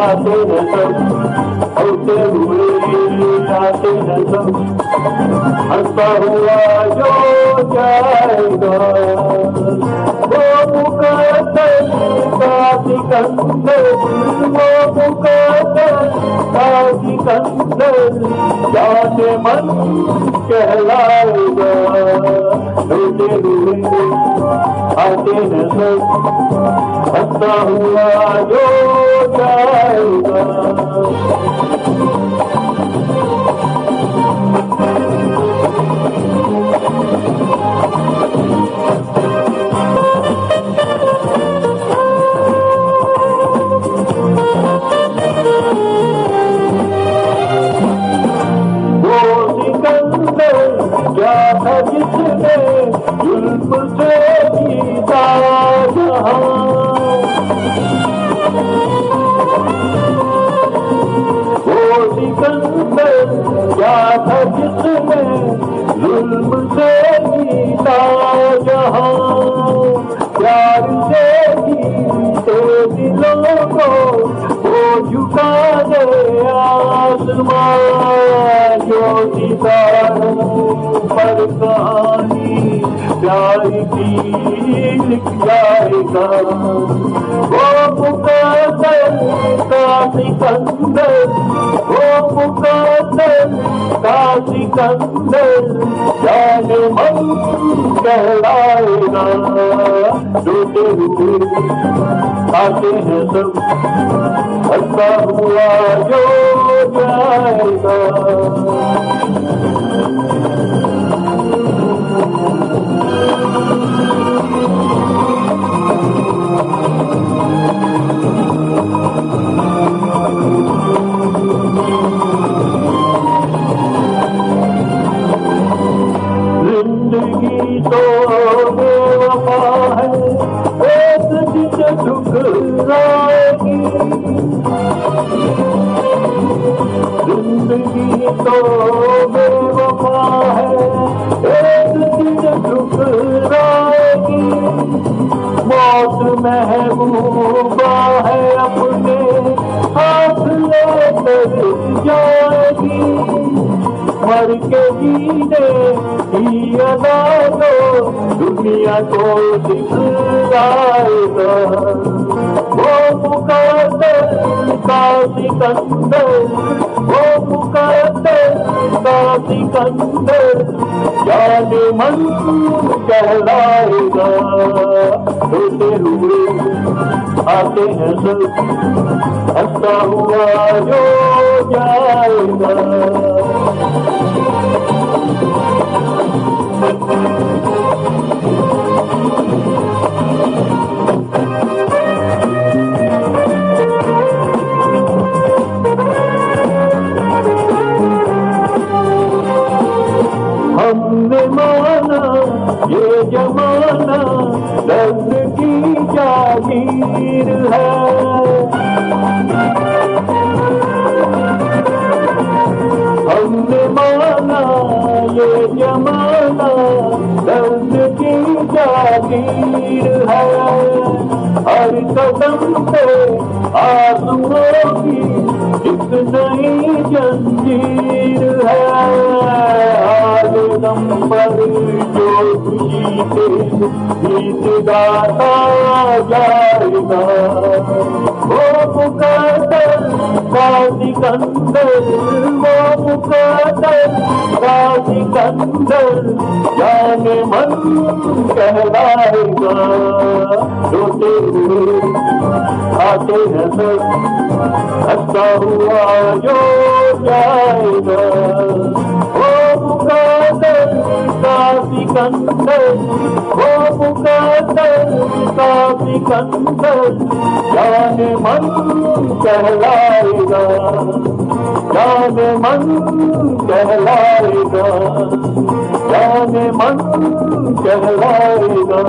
आते हैं सब होते हुए आते हैं सब हंसता हुआ जो जाएगा वो मुकद्दर का सिकंदर वो मुकद्दर का सिकंदर जाने मन कहलाएगा होते हुए आते हैं सब हंसता हुआ जो जाएगा। क्या था जिसने जुल्म से जीता जहां वो सिकंदर क्या था जिसने जुल्म से जीता जहां प्यार से जीते दिलों को वो झुका दे आसमान जो सितारों पर कहानी प्यार की लिख जाएगा वो मुकद्दर का सिकंदर वो मुकद्दर का सिकंदर जाने मन कहलाएगा रोते हुए आते हैं सब हंसता हुआ जो जाएगा। जिंदगी तो बेवफा है एक दिन ठुकराएगी जिंदगी तो बेवफा है एक दिन ठुकराएगी मौत महबूबा है अपने हाथ लेकर जाएगी मर के जीने की अदा तो दुनिया को दिखलाएगा वो मुकद्दर का सिकंदर वो मुकद्दर का सिकंदर जाने मन कहलाएगा होते हुए आते हैं सब हंसता हुआ जो जाएगा। हमने माना ये जमाना दर्द की जागीर है हमने माना ये जमाना दर्द की जागीर है हर कदम पे आंसुओं की एक नई जंजीर है हर दम पर जो खुशी से गीत गाता जाएगा वो मुकद्दर का सिकंदर वो मुकद्दर का सिकंदर जाने मन कहलाएगा रोते हुए आते हैं सब हंसता हुआ जो जाएगा वो मुकद्दर का सिकंदर वो मुकद्दर का सिकंदर जाने मन कहलाएगा जाने मन कहलाएगा जाने मन कहलाएगा।